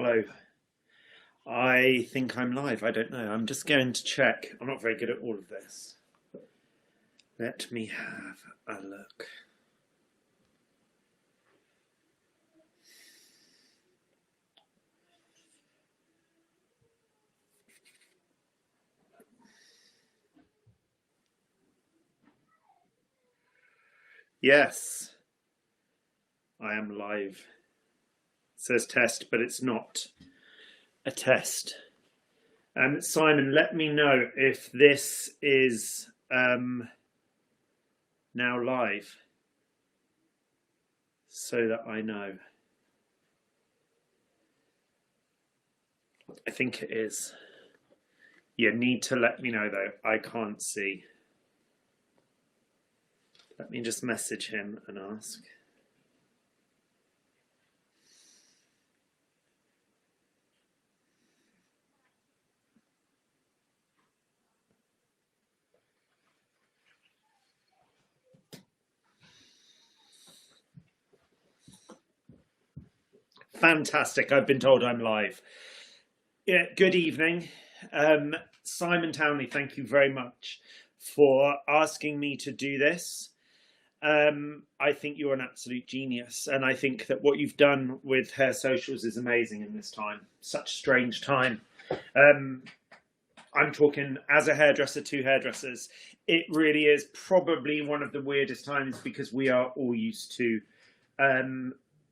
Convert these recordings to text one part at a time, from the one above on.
Hello. I think I'm live. I don't know. I'm just going to check. I'm not very good at all of this. Let me have a look. Yes, I am live. It says test, but it's not a test. Simon, let me know if this is now live so that I know. I think it is. You need to let me know though. I can't see. Let me just message him and ask. Fantastic. I've been told I'm live. Yeah, good evening. Simon Townley, thank you very much for asking me to do this. I think you're an absolute genius, and I think that what you've done with HairSocials is amazing in this time. Such a strange time. I'm talking as a hairdresser to hairdressers. It really is probably one of the weirdest times because we are all used to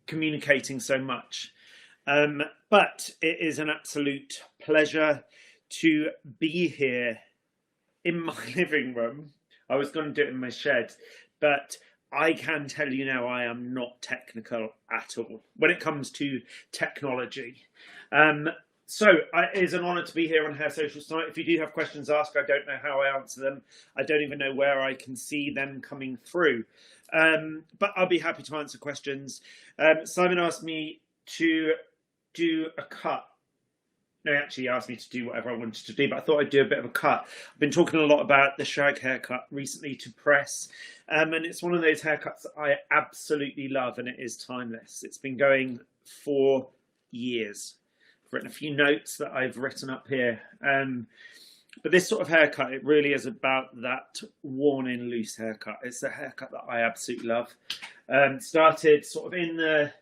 communicating so much. But it is an absolute pleasure to be here in my living room. I was going to do it in my shed, but I can tell you now I am not technical at all when it comes to technology. So it is an honour to be here on HairSocial tonight. If you do have questions asked, I don't know how I answer them. I don't even know where I can see them coming through. But I'll be happy to answer questions. Simon asked me to do a cut. No, he actually asked me to do whatever I wanted to do, but I thought I'd do a bit of a cut. I've been talking a lot about the shag haircut recently to press, and it's one of those haircuts that I absolutely love, and it is timeless. It's been going for years. I've written a few notes that I've written up here. But this sort of haircut, it really is about that worn-in loose haircut. It's a haircut that I absolutely love. Started sort of in the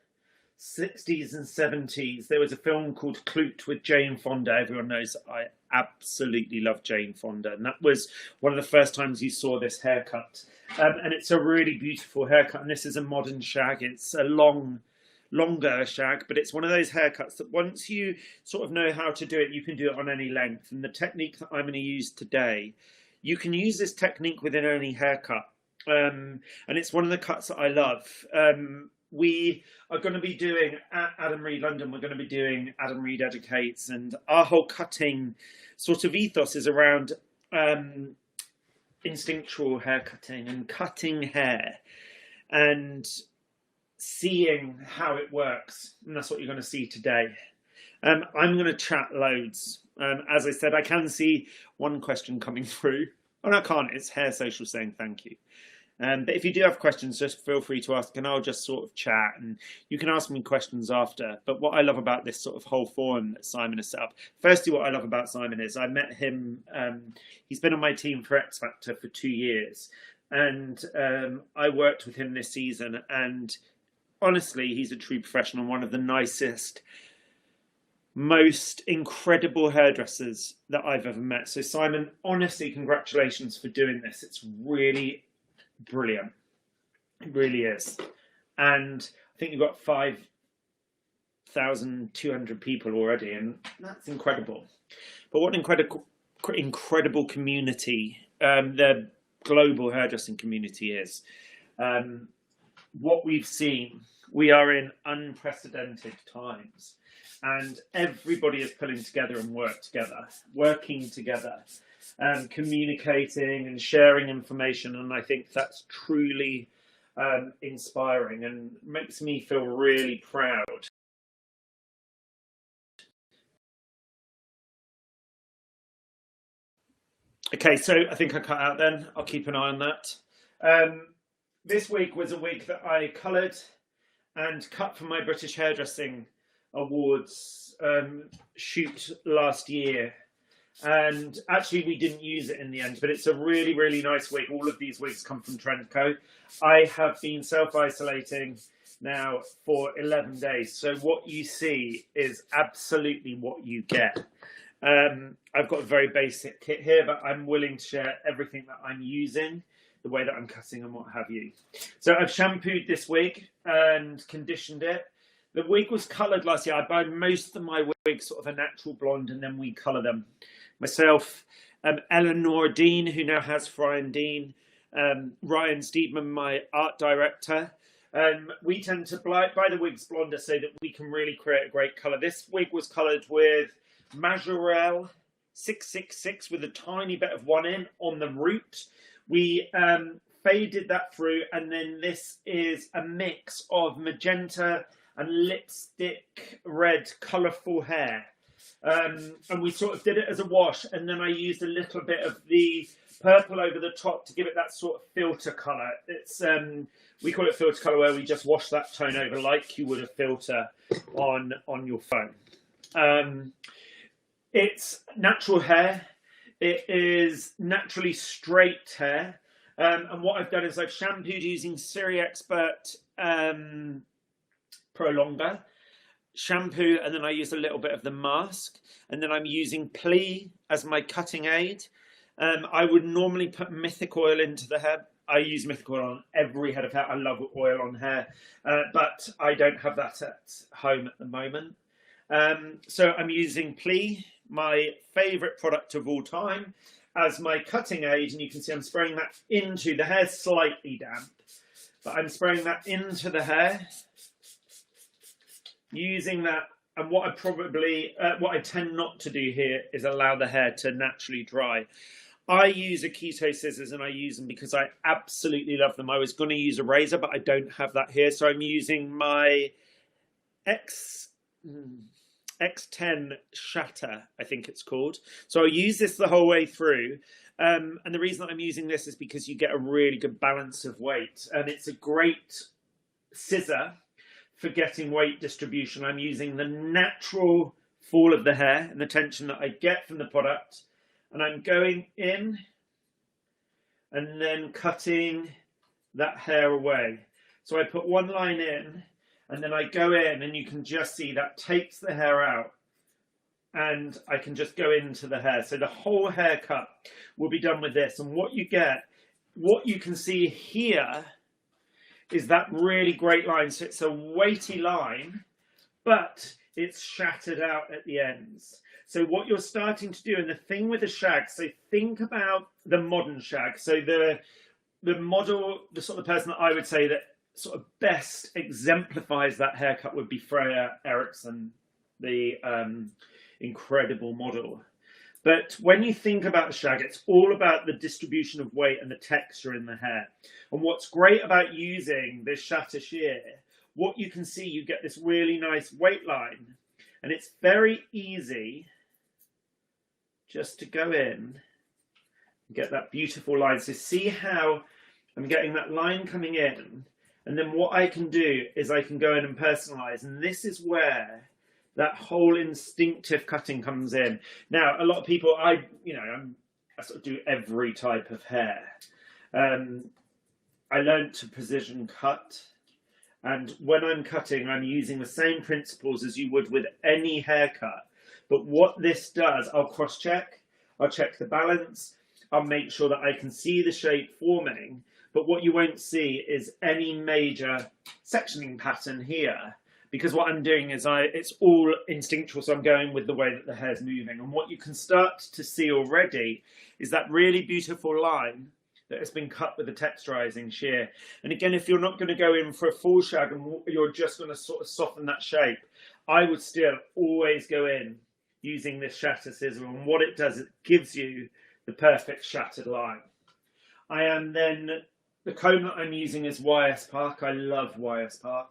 60s and 70s. There was a film called Clute with Jane Fonda. Everyone knows that I absolutely love Jane Fonda, and that was one of the first times you saw this haircut. And it's a really beautiful haircut, and this is a modern shag. It's a longer shag, but it's one of those haircuts that once you sort of know how to do it, you can do it on any length. And the technique that I'm going to use today, you can use this technique within any haircut, and it's one of the cuts that I love. We are going to be doing at Adam Reed London, we're going to be doing Adam Reed Educates, and our whole cutting sort of ethos is around instinctual hair cutting and cutting hair and seeing how it works. And that's what you're going to see today. I'm going to chat loads. As I said, I can see one question coming through. Oh, no, I can't. It's HairSocial saying thank you. But if you do have questions, just feel free to ask, and I'll just sort of chat, and you can ask me questions after. But what I love about this sort of whole forum that Simon has set up, firstly, what I love about Simon is I met him, he's been on my team for X Factor for 2 years, and I worked with him this season, and honestly, he's a true professional, one of the nicest, most incredible hairdressers that I've ever met. So Simon, honestly, congratulations for doing this. It's really brilliant. It really is. And I think you've got 5,200 people already, and that's incredible. But what an incredible community the global hairdressing community is. What we've seen, we are in unprecedented times, and everybody is pulling together and working together, communicating and sharing information, and I think that's truly inspiring and makes me feel really proud. Okay, so I think I cut out then. I'll keep an eye on that. This week was a week that I coloured and cut for my British Hairdressing Awards shoot last year, and actually we didn't use it in the end, but it's a really, really nice wig. All of these wigs come from Trendco. I have been self-isolating now for 11 days. So what you see is absolutely what you get. I've got a very basic kit here, but I'm willing to share everything that I'm using, the way that I'm cutting and what have you. So I've shampooed this wig and conditioned it. The wig was coloured last year. I buy most of my wigs sort of a natural blonde, and then we colour them. Myself, Eleanor Dean, who now has Fry and Dean, Ryan Steedman, my art director. We tend to buy the wigs blonder so that we can really create a great colour. This wig was coloured with Majorelle 666 with a tiny bit of 1 in on the root. We faded that through, and then this is a mix of magenta and lipstick red colourful hair. And we sort of did it as a wash, and then I used a little bit of the purple over the top to give it that sort of filter colour. It's we call it filter colour, where we just wash that tone over like you would a filter on your phone. It's natural hair. It is naturally straight hair. And what I've done is I've shampooed using Siri Expert Prolonger shampoo, and then I used a little bit of the mask, and then I'm using Plee as my cutting aid. I would normally put Mythic oil into the hair. I use Mythic oil on every head of hair. I love oil on hair, but I don't have that at home at the moment. So I'm using Plee, my favourite product of all time, as my cutting aid, and you can see I'm spraying that into the hair. Slightly damp, but I'm spraying that into the hair, using that. And what I tend not to do here is allow the hair to naturally dry. I use a keto scissors, and I use them because I absolutely love them. I was going to use a razor, but I don't have that here, so I'm using my X10 Shatter, I think it's called. So I use this the whole way through. And the reason that I'm using this is because you get a really good balance of weight. And it's a great scissor for getting weight distribution. I'm using the natural fall of the hair and the tension that I get from the product. And I'm going in and then cutting that hair away. So I put one line in, and then I go in, and you can just see that takes the hair out, and I can just go into the hair. So the whole haircut will be done with this. And what you can see here is that really great line. So it's a weighty line, but it's shattered out at the ends. So what you're starting to do, and the thing with the shag, so think about the modern shag. So the model, the sort of person that I would say that sort of best exemplifies that haircut would be Freya Eriksson, the incredible model. But when you think about the shag, it's all about the distribution of weight and the texture in the hair. And what's great about using this shatter shear, what you can see, you get this really nice weight line, and it's very easy just to go in and get that beautiful line. So see how I'm getting that line coming in. And then what I can do is I can go in and personalize. And this is where that whole instinctive cutting comes in. Now, a lot of people, I sort of do every type of hair. I learned to precision cut. And when I'm cutting, I'm using the same principles as you would with any haircut. But what this does, I'll cross-check. I'll check the balance. I'll make sure that I can see the shape forming. But what you won't see is any major sectioning pattern here, because what I'm doing is it's all instinctual. So I'm going with the way that the hair's moving. And what you can start to see already is that really beautiful line that has been cut with the texturizing shear. And again, if you're not going to go in for a full shag and you're just going to sort of soften that shape, I would still always go in using this shatter scissor. And what it does, it gives you the perfect shattered line. The comb that I'm using is YS Park. I love YS Park.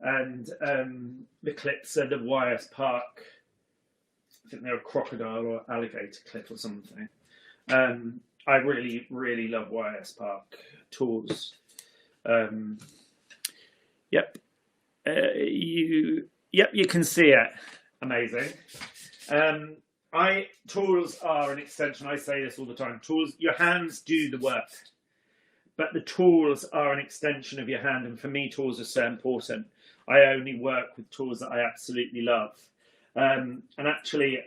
And the clips are the YS Park. I think they're a crocodile or alligator clip or something. I really, really love YS Park tools. Yep. You can see it. amazing. Tools are an extension. I say this all the time. Tools, your hands do the work, but the tools are an extension of your hand. And for me, tools are so important. I only work with tools that I absolutely love. And actually,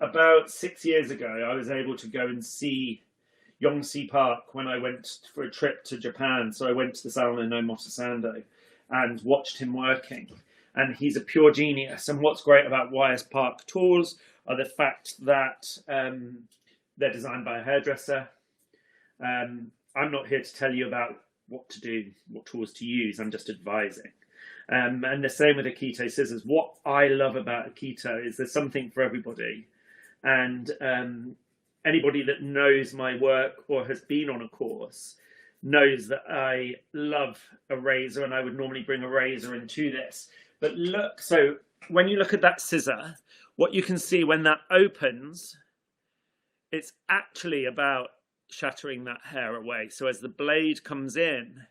about 6 years ago, I was able to go and see Yongsi Park when I went for a trip to Japan. So I went to the salon in Omotesando and watched him working. And he's a pure genius. And what's great about YS Park tools are the fact that they're designed by a hairdresser. I'm not here to tell you about what to do, what tools to use. I'm just advising. And the same with Akito scissors. What I love about Akito is there's something for everybody. And anybody that knows my work or has been on a course knows that I love a razor, and I would normally bring a razor into this. But look, so when you look at that scissor, what you can see when that opens, it's actually about shattering that hair away. So as the blade comes in,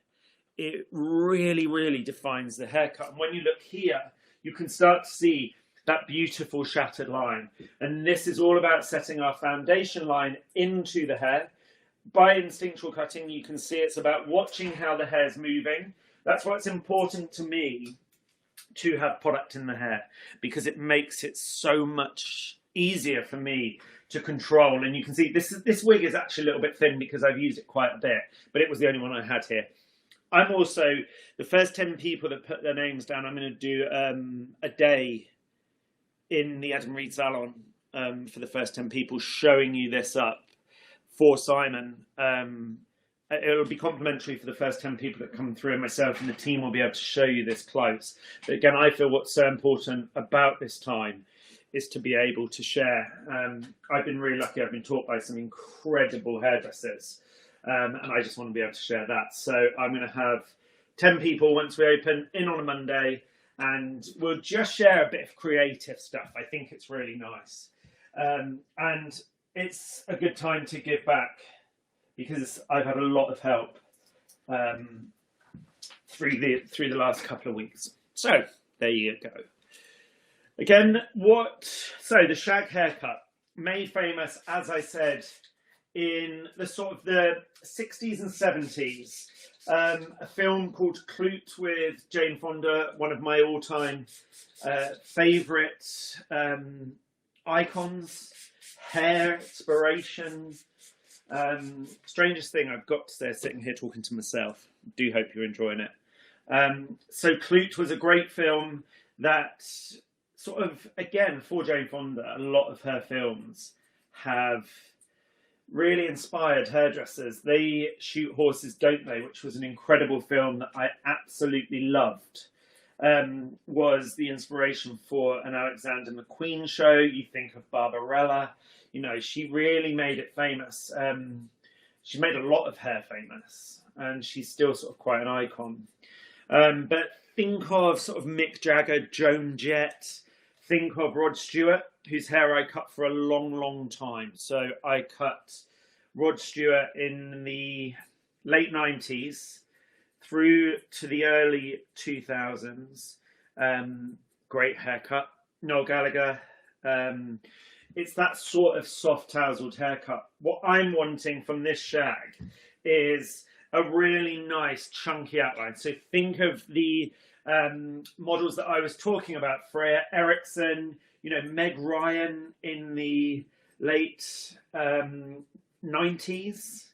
it really, really defines the haircut. And when you look here, you can start to see that beautiful shattered line. And this is all about setting our foundation line into the hair. By instinctual cutting, you can see it's about watching how the hair's moving. That's why it's important to me to have product in the hair, because it makes it so much easier for me to control. And you can see this wig is actually a little bit thin because I've used it quite a bit, but it was the only one I had here. I'm also, the first 10 people that put their names down, I'm going to do a day in the Adam Reed salon for the first 10 people, showing you this up for Simon. It will be complimentary for the first 10 people that come through, and myself and the team will be able to show you this close. But again, I feel what's so important about this time is to be able to share. I've been really lucky. I've been taught by some incredible hairdressers, and I just want to be able to share that. So I'm going to have 10 people once we open in on a Monday, and we'll just share a bit of creative stuff. I think it's really nice. And it's a good time to give back, because I've had a lot of help through the last couple of weeks. So there you go. Again, so the shag haircut, made famous, as I said, in the sort of the 60s and 70s. A film called Clute with Jane Fonda, one of my all-time favourite icons, hair inspiration. Strangest thing I've got to say, sitting here talking to myself. Do hope you're enjoying it. So Clute was a great film that sort of, again, for Jane Fonda, a lot of her films have really inspired hairdressers. They Shoot Horses, Don't They?, which was an incredible film that I absolutely loved. Was the inspiration for an Alexander McQueen show. You think of Barbarella. You know, she really made it famous. She made a lot of hair famous, and she's still sort of quite an icon. But think of sort of Mick Jagger, Joan Jett. Think of Rod Stewart, whose hair I cut for a long, long time. So I cut Rod Stewart in the late 90s through to the early 2000s. Great haircut. Noel Gallagher. It's that sort of soft tousled haircut. What I'm wanting from this shag is a really nice chunky outline. So think of the models that I was talking about, Freya Eriksson, you know, Meg Ryan in the late 90s.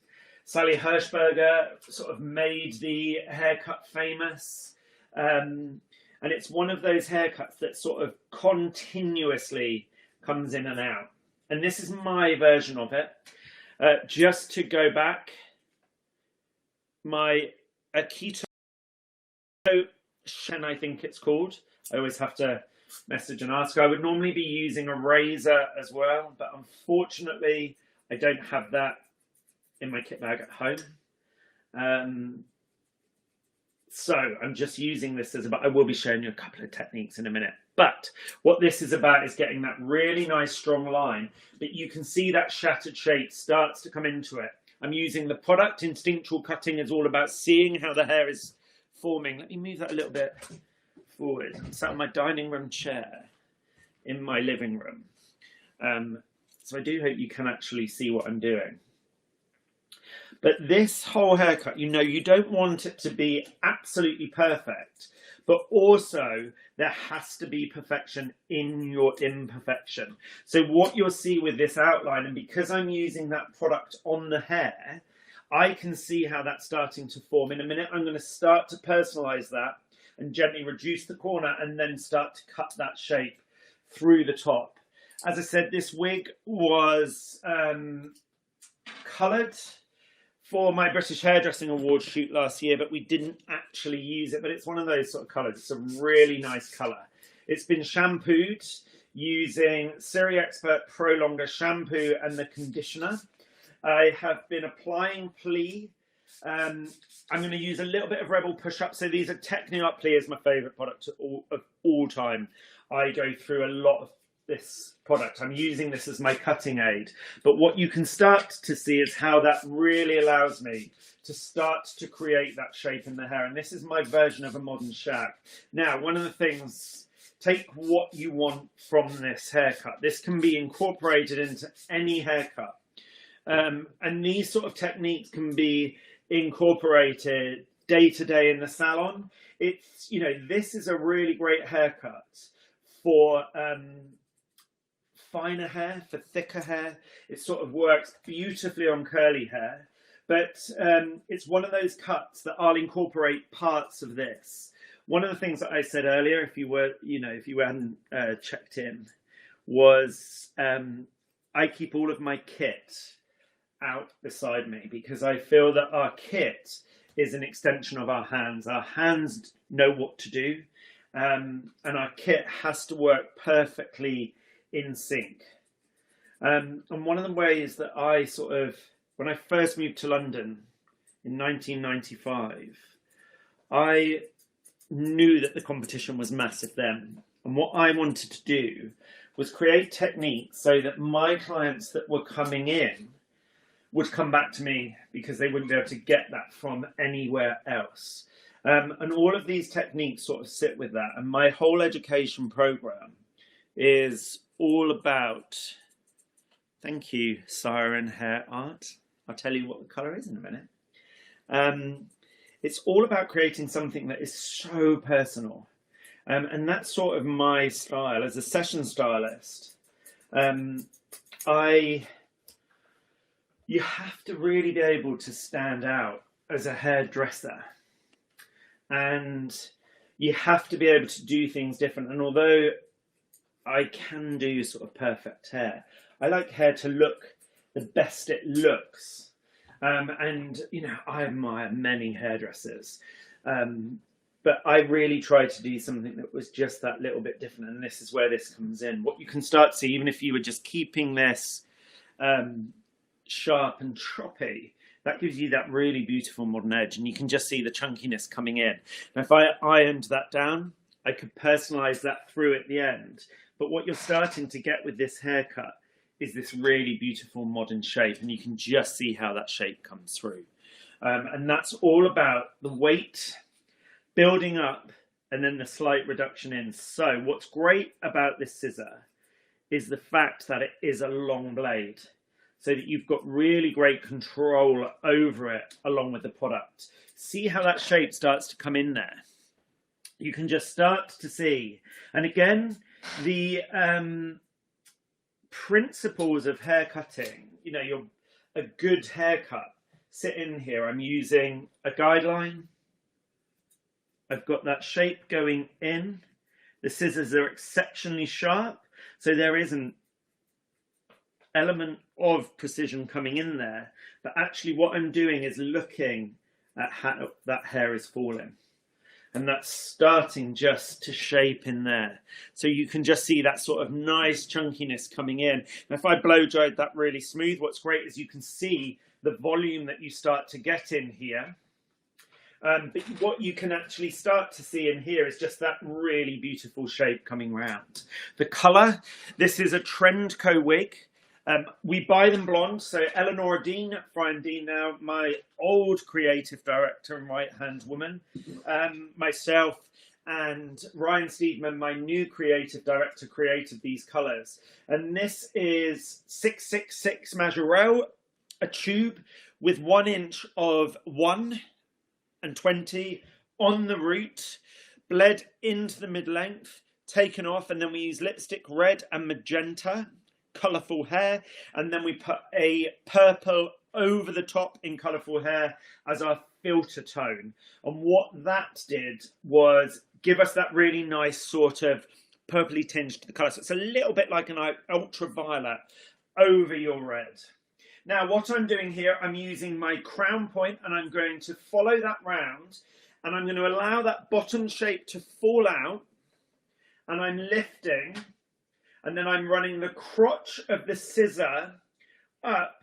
Sally Hershberger sort of made the haircut famous. And it's one of those haircuts that sort of continuously comes in and out. And this is my version of it. Just to go back, my Akito, Shen, I think it's called. I always have to message and ask. I would normally be using a razor as well, but unfortunately I don't have that in my kit bag at home. So I'm just using this as I will be showing you a couple of techniques in a minute. But what this is about is getting that really nice strong line, but you can see that shattered shape starts to come into it. I'm using the product. Instinctual cutting is all about seeing how the hair is forming. Let me move that a little bit forward. I'm sat on my dining room chair. in my living room. So I do hope you can actually see what I'm doing. But this whole haircut, you know, you don't want it to be absolutely perfect, but also there has to be perfection in your imperfection. So what you'll see with this outline, and because I'm using that product on the hair, I can see how that's starting to form. In a minute, I'm going to start to personalize that and gently reduce the corner and then start to cut that shape through the top. As I said, this wig was coloured for my British Hairdressing Awards shoot last year, but we didn't actually use it. But it's one of those sort of colours. It's a really nice colour. It's been shampooed using Siri Expert Pro Longer shampoo and the conditioner. I have been applying Plee. I'm going to use a little bit of Rebel Push Up. So these are Techniart. Plee is my favourite product of all time. I go through a lot of this product. I'm using this as my cutting aid. But what you can start to see is how that really allows me to start to create that shape in the hair. And this is my version of a modern shag. Now, one of the things, take what you want from this haircut. This can be incorporated into any haircut. And these sort of techniques can be incorporated day to day in the salon. It's, you know, this is a really great haircut for finer hair, for thicker hair. It sort of works beautifully on curly hair, but it's one of those cuts that I'll incorporate parts of this. One of the things that I said earlier, if you were, you know, if you hadn't checked in, was I keep all of my kit out beside me because I feel that our kit is an extension of our hands. Our hands know what to do, and our kit has to work perfectly in sync. And one of the ways that I sort of, when I first moved to London in 1995, I knew that the competition was massive then. And what I wanted to do was create techniques so that my clients that were coming in would come back to me because they wouldn't be able to get that from anywhere else. And all of these techniques sort of sit with that. And my whole education program is all about, thank you, Siren Hair Art. I'll tell you what the colour is in a minute. It's all about creating something that is so personal. And that's sort of my style as a session stylist. You have to really be able to stand out as a hairdresser. And you have to be able to do things different. And although I can do sort of perfect hair, I like hair to look the best it looks. And, you know, I admire many hairdressers. But I really tried to do something that was just that little bit different. And this is where this comes in. What you can start to see, even if you were just keeping this sharp and choppy, that gives you that really beautiful modern edge. And you can just see the chunkiness coming in. Now, if I ironed that down, I could personalize that through at the end. But what you're starting to get with this haircut is this really beautiful modern shape. And you can just see how that shape comes through. And that's all about the weight building up and then the slight reduction in. So what's great about this scissor is the fact that it is a long blade, so that you've got really great control over it along with the product. See how that shape starts to come in there. You can just start to see. And again, the principles of hair cutting, you know, a good haircut, sit in here. I'm using a guideline. I've got that shape going in. The scissors are exceptionally sharp, so there is an element of precision coming in there. But actually what I'm doing is looking at how that hair is falling. And that's starting just to shape in there. So you can just see that sort of nice chunkiness coming in. And if I blow dried that really smooth, what's great is you can see the volume that you start to get in here. But what you can actually start to see in here is just that really beautiful shape coming round. The colour, this is a Trendco wig. We buy them blonde, so Eleanor Dean, Brian Dean now, my old creative director and right-hand woman, myself, and Ryan Steedman, my new creative director, created these colours. And this is 666 Majorelle, a tube with 1 inch of 1 and 20 on the root, bled into the mid-length, taken off, and then we use lipstick red and magenta, colourful hair, and then we put a purple over the top in colourful hair as our filter tone. And what that did was give us that really nice sort of purpley tinge to the colour. So it's a little bit like an ultraviolet over your red. Now what I'm doing here, I'm using my crown point and I'm going to follow that round, and I'm going to allow that bottom shape to fall out, and I'm lifting, and then I'm running the crotch of the scissor up,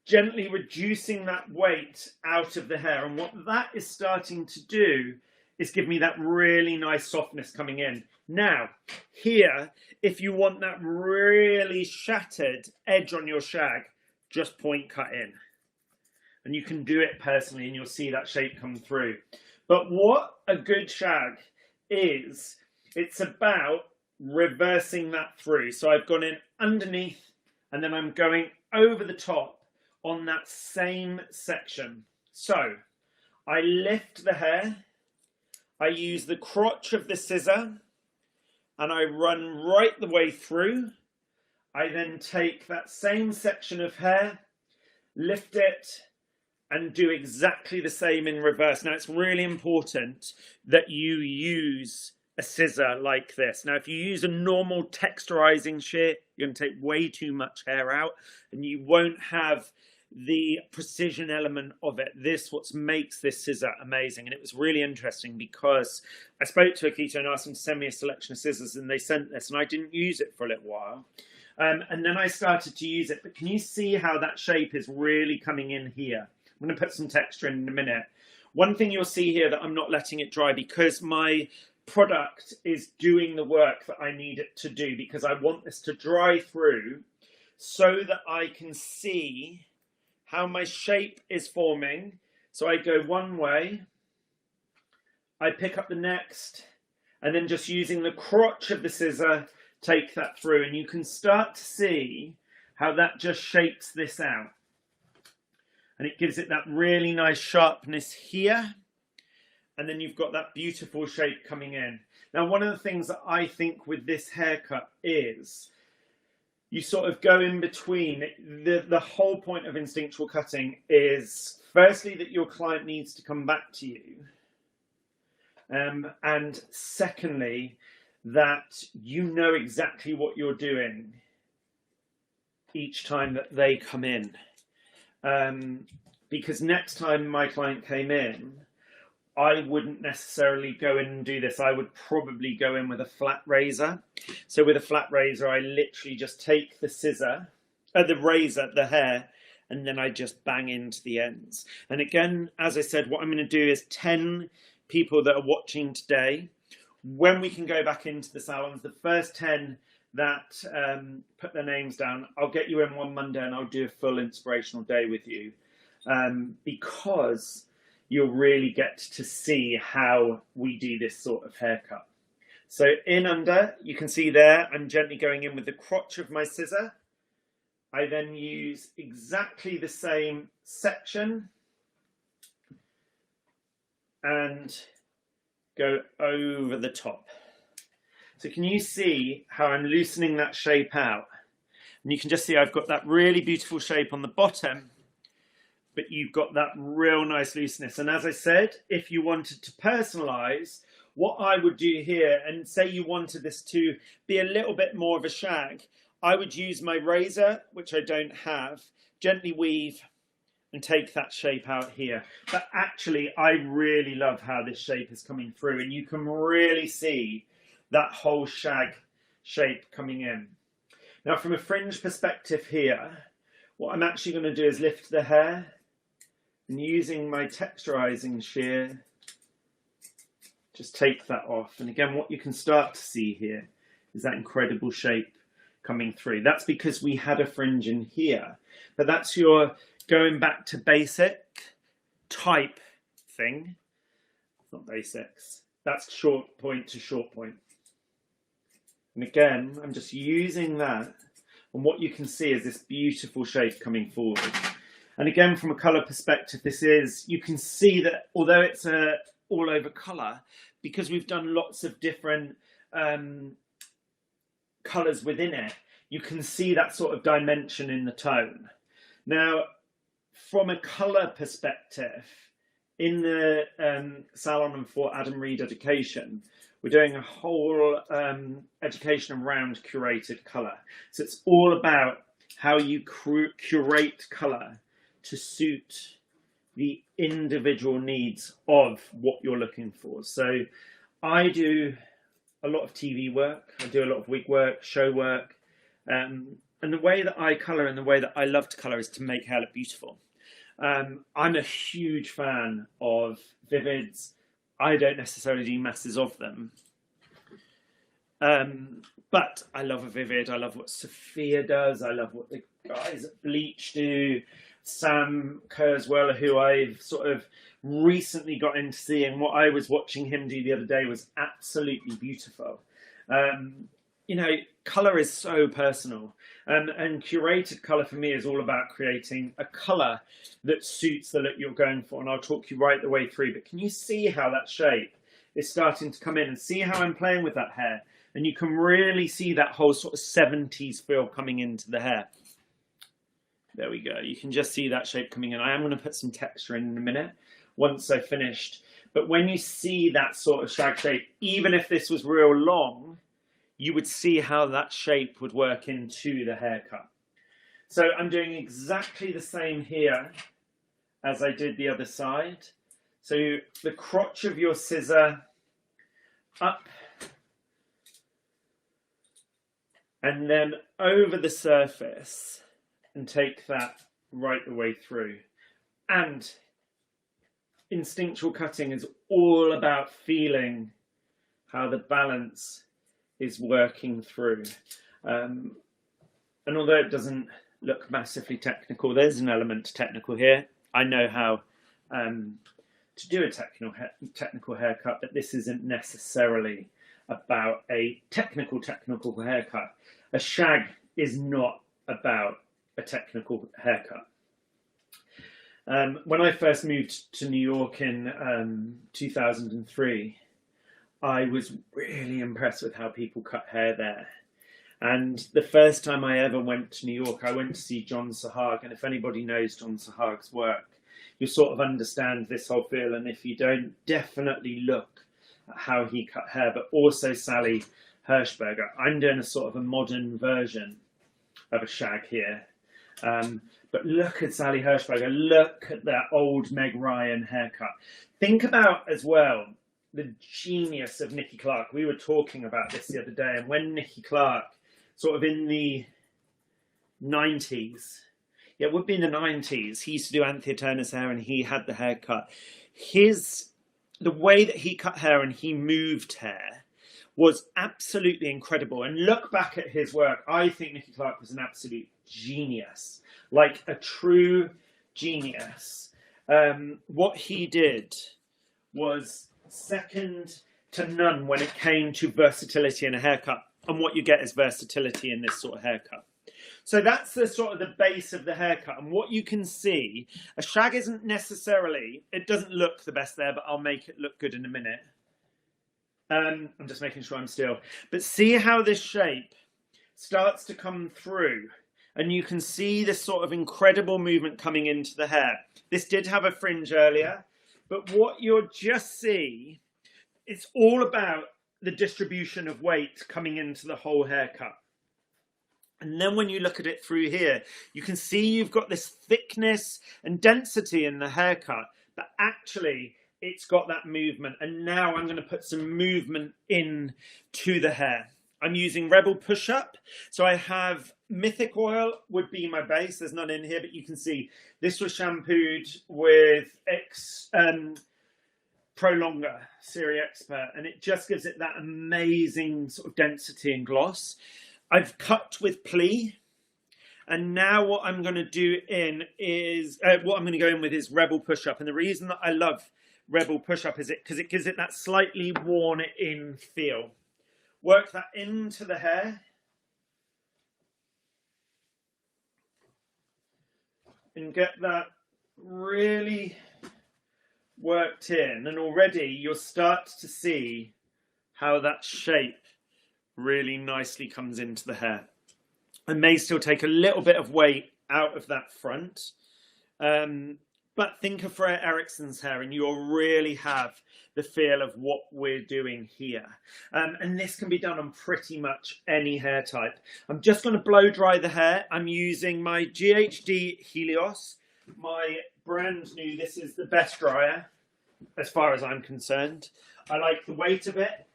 gently reducing that weight out of the hair. And what that is starting to do is give me that really nice softness coming in. Now, here, if you want that really shattered edge on your shag, just point cut in. And you can do it personally and you'll see that shape come through. But what a good shag is, it's about reversing that through. So I've gone in underneath and then I'm going over the top on that same section. So I lift the hair, I use the crotch of the scissor and I run right the way through. I then take that same section of hair, lift it, and do exactly the same in reverse. Now it's really important that you use a scissor like this. Now if you use a normal texturizing shear, you're going to take way too much hair out and you won't have the precision element of it. This what makes this scissor amazing. And it was really interesting because I spoke to Akita and asked them to send me a selection of scissors, and they sent this and I didn't use it for a little while. And then I started to use it. But can you see how that shape is really coming in here? I'm going to put some texture in a minute. One thing you'll see here that I'm not letting it dry because my product is doing the work that I need it to do, because I want this to dry through so that I can see how my shape is forming. So I go one way, I pick up the next, and then just using the crotch of the scissor, take that through. And you can start to see how that just shapes this out. And it gives it that really nice sharpness here. And then you've got that beautiful shape coming in. Now, one of the things that I think with this haircut is you sort of go in between. The whole point of instinctual cutting is, firstly, that your client needs to come back to you. And secondly, that you know exactly what you're doing each time that they come in. Because next time my client came in, I wouldn't necessarily go in and do this. I would probably go in with a flat razor. So with a flat razor, I literally just take the scissor, the razor, the hair, and then I just bang into the ends. And again, as I said, what I'm going to do is 10 people that are watching today, when we can go back into the salons, the first 10 that put their names down, I'll get you in one Monday and I'll do a full inspirational day with you, because you'll really get to see how we do this sort of haircut. So in under, you can see there, I'm gently going in with the crotch of my scissor. I then use exactly the same section and go over the top. So can you see how I'm loosening that shape out? And you can just see I've got that really beautiful shape on the bottom, but you've got that real nice looseness. And as I said, if you wanted to personalize, what I would do here, and say you wanted this to be a little bit more of a shag, I would use my razor, which I don't have, gently weave and take that shape out here. But actually, I really love how this shape is coming through, and you can really see that whole shag shape coming in. Now, from a fringe perspective here, what I'm actually going to do is lift the hair, and using my texturizing shear, just take that off. And again, what you can start to see here is that incredible shape coming through. That's because we had a fringe in here, but that's your going back to basic type thing. It's not basics. That's short point to short point. And again, I'm just using that. And what you can see is this beautiful shape coming forward. And again, from a colour perspective, you can see that although it's a all over colour, because we've done lots of different colours within it, you can see that sort of dimension in the tone. Now, from a colour perspective, in the salon and for Adam Reed Education, we're doing a whole education around curated colour. So it's all about how you curate colour to suit the individual needs of what you're looking for. So I do a lot of TV work, I do a lot of wig work, show work, and the way that I colour and the way that I love to colour is to make hair look beautiful. I'm a huge fan of vivids. I don't necessarily do masses of them. But I love a vivid. I love what Sophia does. I love what the guys at Bleach do. Sam Kurzweil, who I've sort of recently got into seeing, what I was watching him do the other day was absolutely beautiful. You know, colour is so personal. And curated colour for me is all about creating a colour that suits the look you're going for. And I'll talk you right the way through. But can you see how that shape is starting to come in? And see how I'm playing with that hair? And you can really see that whole sort of 70s feel coming into the hair. There we go. You can just see that shape coming in. I am going to put some texture in a minute once I've finished. But when you see that sort of shag shape, even if this was real long, you would see how that shape would work into the haircut. So I'm doing exactly the same here as I did the other side. So the crotch of your scissor up and then over the surface and take that right the way through. And instinctual cutting is all about feeling how the balance is working through. And although it doesn't look massively technical, there's an element to technical here. I know how to do a technical haircut, but this isn't necessarily about a technical haircut. A shag is not about a technical haircut. When I first moved to New York in 2003, I was really impressed with how people cut hair there. And the first time I ever went to New York, I went to see John Sahag. And if anybody knows John Sahag's work, you'll sort of understand this whole feel. And if you don't, definitely look at how he cut hair, but also Sally Hershberger. I'm doing a sort of a modern version of a shag here. But look at Sally Hershberger. Look at that old Meg Ryan haircut. Think about as well the genius of Nicky Clark. We were talking about this the other day, and when Nicky Clark, sort of in the 90s, yeah, it would be in the 90s, he used to do Anthea Turner's hair and he had the haircut. The way that he cut hair and he moved hair was absolutely incredible. And look back at his work, I think Nicky Clark was an absolute genius, like a true genius. What he did was second to none when it came to versatility in a haircut. And what you get is versatility in this sort of haircut. So that's the sort of the base of the haircut. And what you can see, a shag isn't necessarily, it doesn't look the best there, but I'll make it look good in a minute. I'm just making sure I'm still. But see how this shape starts to come through. And you can see this sort of incredible movement coming into the hair. This did have a fringe earlier. But what you'll just see, it's all about the distribution of weight coming into the whole haircut. And then when you look at it through here, you can see you've got this thickness and density in the haircut, but actually it's got that movement. And now I'm going to put some movement in to the hair. I'm using Rebel Push-Up. So I have Mythic Oil would be my base. There's none in here, but you can see this was shampooed with Prolonger Siri Expert, and it just gives it that amazing sort of density and gloss. I've cut with Plee, and now what I'm going to do in is what I'm going to go in with is Rebel Push-Up. And the reason that I love Rebel push-up is it because it gives it that slightly worn-in feel. Work that into the hair. And get that really worked in. And already you'll start to see how that shape really nicely comes into the hair. I may still take a little bit of weight out of that front. But think of Freya Eriksson's hair and you'll really have the feel of what we're doing here. And this can be done on pretty much any hair type. I'm just going to blow dry the hair. I'm using my GHD Helios, my brand new, this is the best dryer as far as I'm concerned. I like the weight of it.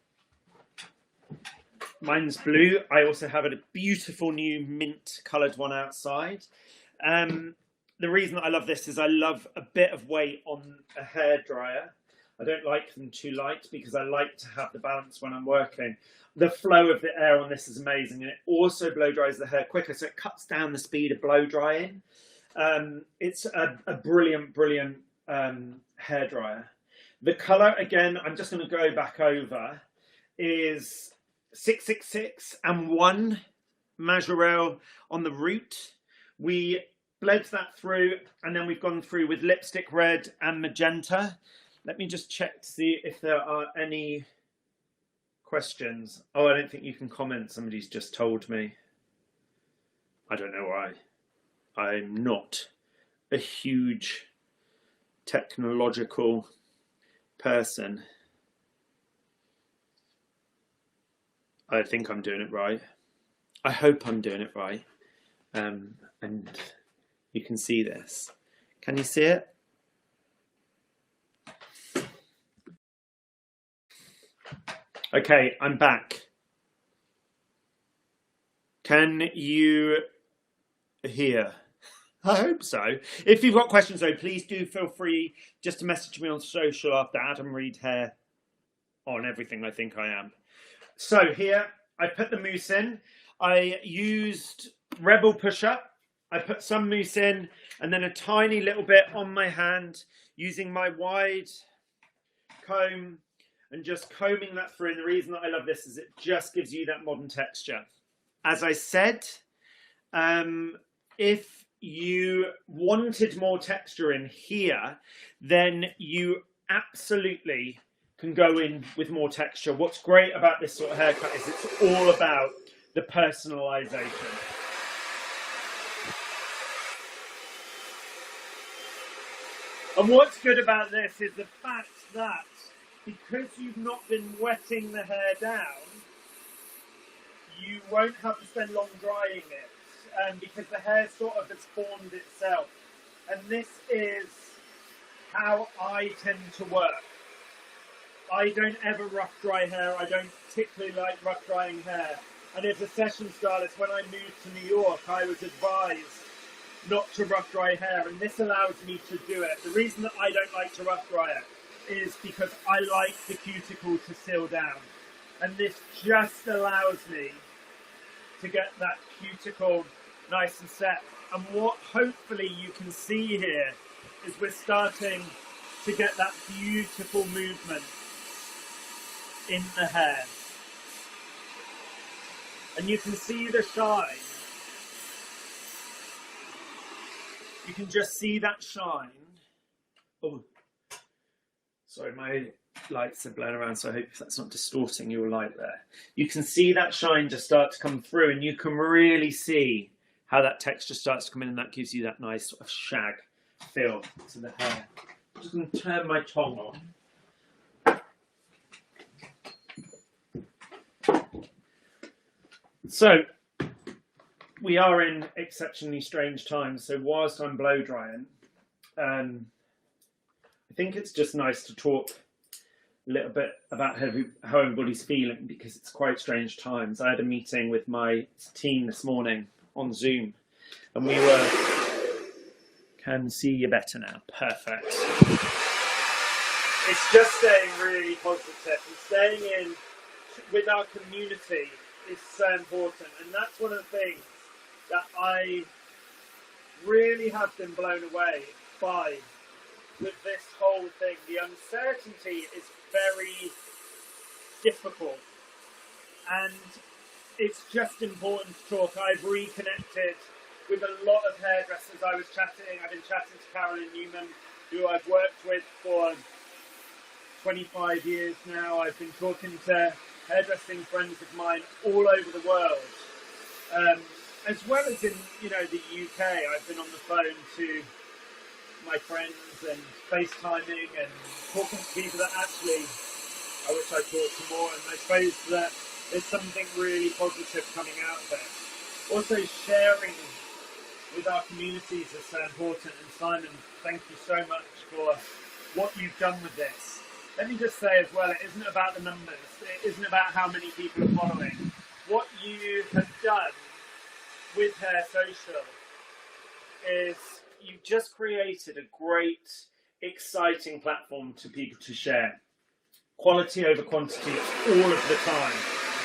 Mine's blue. I also have a beautiful new mint coloured one outside. The reason that I love this is I love a bit of weight on a hairdryer. I don't like them too light because I like to have the balance when I'm working. The flow of the air on this is amazing, and it also blow dries the hair quicker, so it cuts down the speed of blow drying. It's a brilliant, brilliant hairdryer. The colour, again, I'm just going to go back over, is 666 and 1 Majorelle on the root. We bled that through, and then we've gone through with lipstick red and magenta. Let me just check to see if there are any questions. Oh, I don't think you can comment. Somebody's just told me. I don't know why. I'm not a huge technological person. I think I'm doing it right. I hope I'm doing it right. And you can see this. Can you see it? Okay, I'm back. Can you hear? I hope so. If you've got questions though, please do feel free just to message me on social after Adam Reed Hair on everything I think I am. So here, I put the mousse in. I used Rebel push-up. I put some mousse in and then a tiny little bit on my hand using my wide comb and just combing that through. And the reason that I love this is it just gives you that modern texture. As I said, if you wanted more texture in here, then you absolutely can go in with more texture. What's great about this sort of haircut is it's all about the personalization. And what's good about this is the fact that because you've not been wetting the hair down, you won't have to spend long drying it because the hair sort of has formed itself. And this is how I tend to work. I don't ever rough dry hair. I don't particularly like rough drying hair. And as a session stylist, when I moved to New York, I was advised not to rough dry hair, and this allows me to do it. The reason that I don't like to rough dry it is because I like the cuticle to seal down, and this just allows me to get that cuticle nice and set. And what hopefully you can see here is we're starting to get that beautiful movement in the hair, and you can see the shine. You can just see that shine. Oh, sorry, my lights are blown around, so I hope that's not distorting your light there. You can see that shine just start to come through, and you can really see how that texture starts to come in, and that gives you that nice sort of shag feel to the hair. I'm just going to turn my tong on. So, we are in exceptionally strange times, so whilst I'm blow drying, I think it's just nice to talk a little bit about how everybody's feeling, because it's quite strange times. I had a meeting with my team this morning on Zoom, and we were... Can see you better now. Perfect. It's just staying really positive and staying in with our community is so important, and that's one of the things that I really have been blown away by with this whole thing. The uncertainty is very difficult, and it's just important to talk. I've reconnected with a lot of hairdressers. I've been chatting to Carolyn Newman, who I've worked with for 25 years now. I've been talking to hairdressing friends of mine all over the world, as well as in the UK. I've been on the phone to my friends and FaceTiming and talking to people that actually I wish I talked to more, and I suppose that there's something really positive coming out of it. Also, sharing with our communities is so important, and Simon, thank you so much for what you've done with this. Let me just say as well, it isn't about the numbers, it isn't about how many people are following. What you have done with HairSocial is you've just created a great, exciting platform to people to share. Quality over quantity all of the time.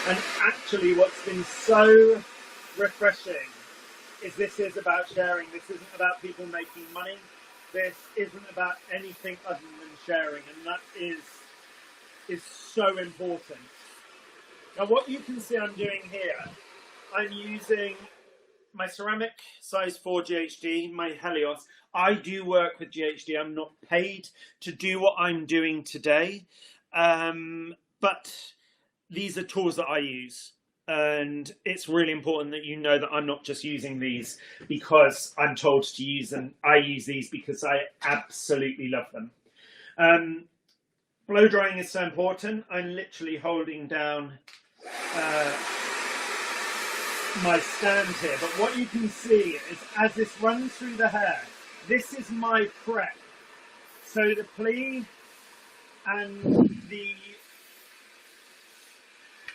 And actually what's been so refreshing is this is about sharing. This isn't about people making money. This isn't about anything other than sharing, and that is so important. Now what you can see I'm doing here, I'm using my ceramic size 4 GHD, my Helios. I do work with GHD. I'm not paid to do what I'm doing today, but these are tools that I use. And it's really important that you know that I'm not just using these because I'm told to use them. I use these because I absolutely love them. Blow drying is so important. I'm literally holding down my stand here, but what you can see is as this runs through the hair, this is my prep. So the pli and the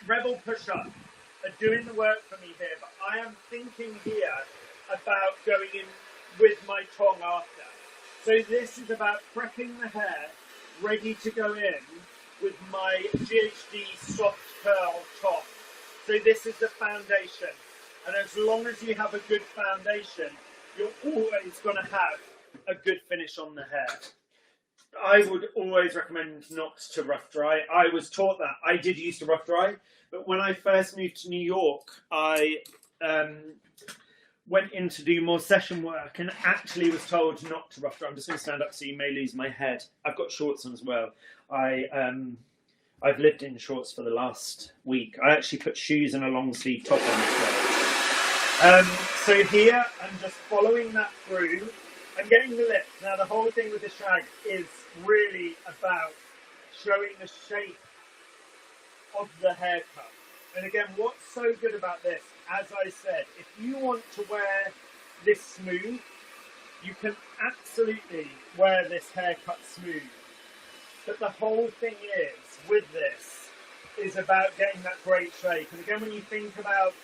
Rebel push-up are doing the work for me here, but I am thinking here about going in with my tongue after. So this is about prepping the hair, ready to go in with my GHD soft curl top. So this is the foundation. And as long as you have a good foundation, you're always going to have a good finish on the hair. I would always recommend not to rough dry. I was taught that. I did used to rough dry, but when I first moved to New York, I went in to do more session work and actually was told not to rough dry. I'm just going to stand up so you may lose my head. I've got shorts on as well. I've lived in shorts for the last week. I actually put shoes and a long sleeve top on as well. So here, I'm just following that through. I'm getting the lift. Now the whole thing with the shag is really about showing the shape of the haircut. And again, what's so good about this, as I said, if you want to wear this smooth, you can absolutely wear this haircut smooth. But the whole thing is, with this, is about getting that great shape. And again, when you think about,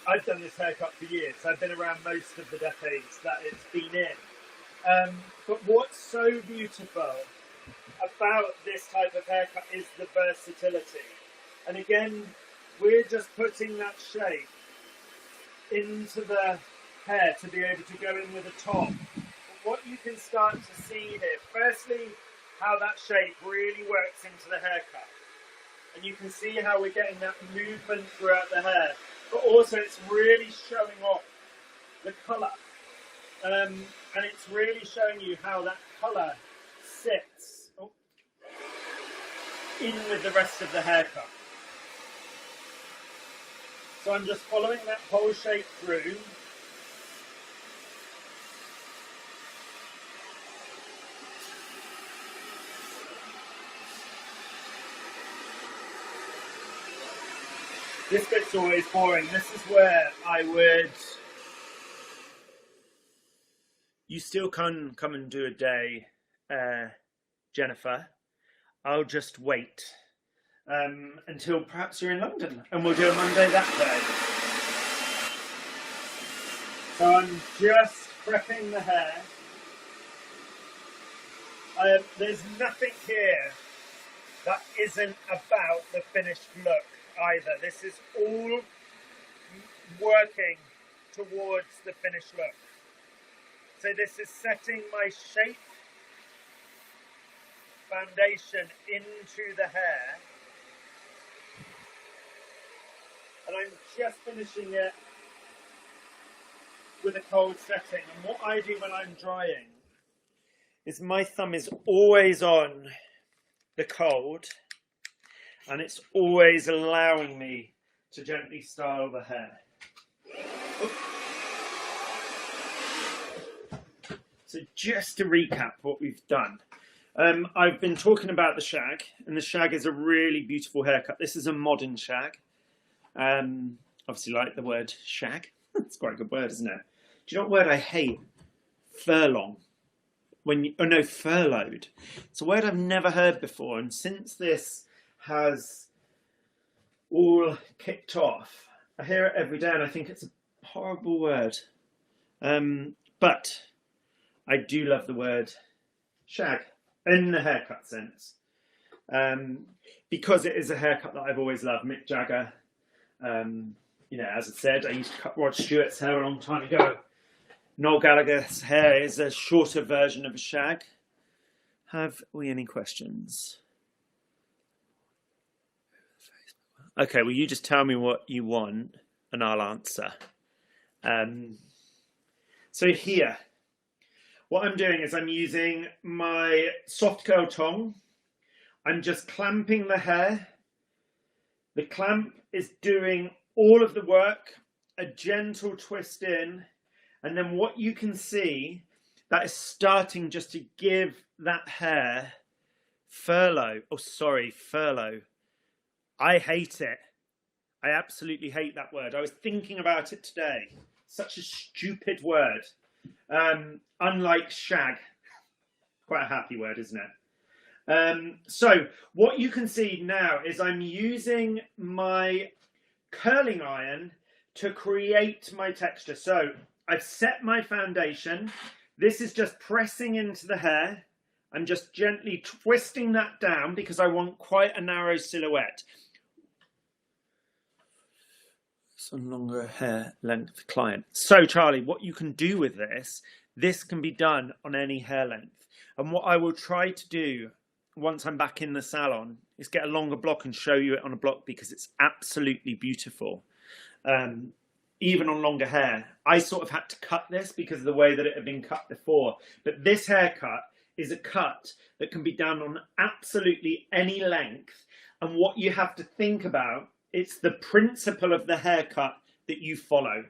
I've done this haircut for years. I've been around most of the decades that it's been in. But what's so beautiful about this type of haircut is the versatility. And again, we're just putting that shape into the hair to be able to go in with a top. But what you can start to see here, firstly, how that shape really works into the haircut. And you can see how we're getting that movement throughout the hair. But also it's really showing off the colour. And it's really showing you how that colour sits in with the rest of the haircut. So I'm just following that whole shape through. This bit's always boring. This is where I would... You still can come and do a day, Jennifer. I'll just wait until perhaps you're in London and we'll do a Monday that day. So I'm just prepping the hair. There's nothing here that isn't about the finished look either. This is all working towards the finished look. So this is setting my shape foundation into the hair. And I'm just finishing it with a cold setting. And what I do when I'm drying is my thumb is always on the cold, and it's always allowing me to gently style the hair. So just to recap what we've done. I've been talking about the shag, and the shag is a really beautiful haircut. This is a modern shag. Obviously like the word shag. It's quite a good word, isn't it? Do you know what word I hate? Furlong. Furloughed. It's a word I've never heard before, and since this has all kicked off, I hear it every day and I think it's a horrible word. But I do love the word shag in the haircut sense, because it is a haircut that I've always loved. Mick Jagger, as I said, I used to cut Rod Stewart's hair a long time ago. Noel Gallagher's hair is a shorter version of a shag. Have we any questions? Okay, well, you just tell me what you want and I'll answer. So here, what I'm doing is I'm using my soft curl tong. I'm just clamping the hair. The clamp is doing all of the work, a gentle twist in, and then what you can see, that is starting just to give that hair furlough. I hate it. I absolutely hate that word. I was thinking about it today. Such a stupid word. Unlike shag. Quite a happy word, isn't it? So what you can see now is I'm using my curling iron to create my texture. So I've set my foundation. This is just pressing into the hair. I'm just gently twisting that down because I want quite a narrow silhouette. Some longer hair length client. So Charlie, what you can do with this can be done on any hair length. And what I will try to do once I'm back in the salon is get a longer block and show you it on a block, because it's absolutely beautiful. Even on longer hair. I sort of had to cut this because of the way that it had been cut before. But this haircut is a cut that can be done on absolutely any length. And what you have to think about, it's the principle of the haircut that you follow.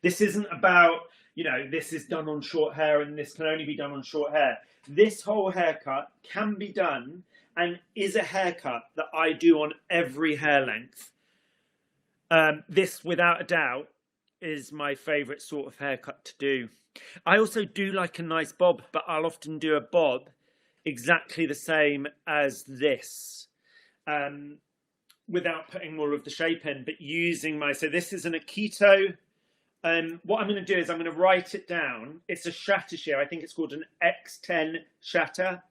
This isn't about, this is done on short hair and this can only be done on short hair. This whole haircut can be done and is a haircut that I do on every hair length. This, without a doubt, is my favourite sort of haircut to do. I also do like a nice bob, but I'll often do a bob exactly the same as this, without putting more of the shape in, but using so this is an Akito. What I'm going to do is I'm going to write it down. It's a shatter shear. I think it's called an X10 shatter.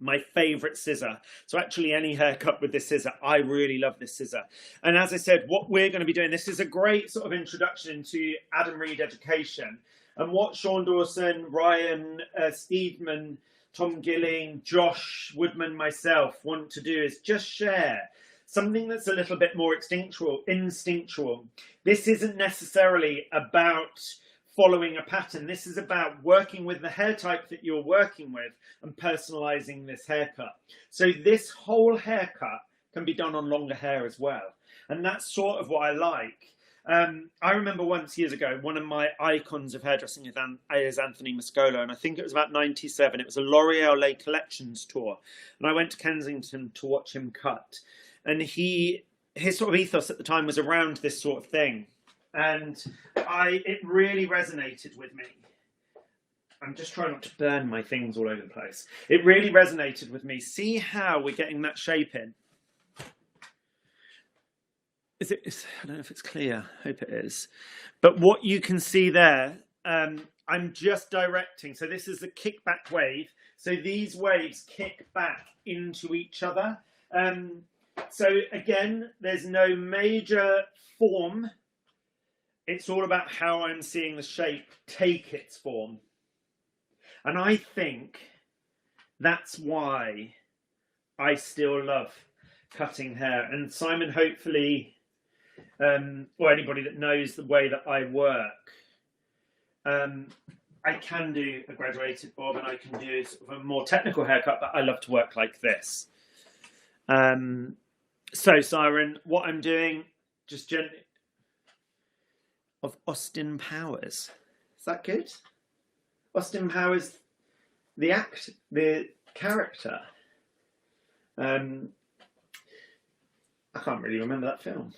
My favourite scissor. So actually any haircut with this scissor, I really love this scissor. And as I said, what we're going to be doing, this is a great sort of introduction to Adam Reed education. And what Sean Dawson, Ryan Steedman, Tom Gilling, Josh Woodman, myself want to do is just share something that's a little bit more instinctual. This isn't necessarily about following a pattern. This is about working with the hair type that you're working with and personalizing this haircut. So this whole haircut can be done on longer hair as well. And that's sort of what I like. I remember once years ago, one of my icons of hairdressing is Anthony Mascolo, and I think it was about 97. It was a L'Oreal Les Collections tour. And I went to Kensington to watch him cut. And his sort of ethos at the time was around this sort of thing. And it really resonated with me. I'm just trying not to burn my things all over the place. It really resonated with me. See how we're getting that shape in? I don't know if it's clear. I hope it is. But what you can see there, I'm just directing. So this is the kickback wave. So these waves kick back into each other. So again, there's no major form. It's all about how I'm seeing the shape take its form. And I think that's why I still love cutting hair. And Simon, hopefully, or anybody that knows the way that I work, I can do a graduated bob and I can do sort of a more technical haircut, but I love to work like this. So, Siren, what I'm doing, just gently, of Austin Powers. Is that good? Austin Powers, the character. I can't really remember that film.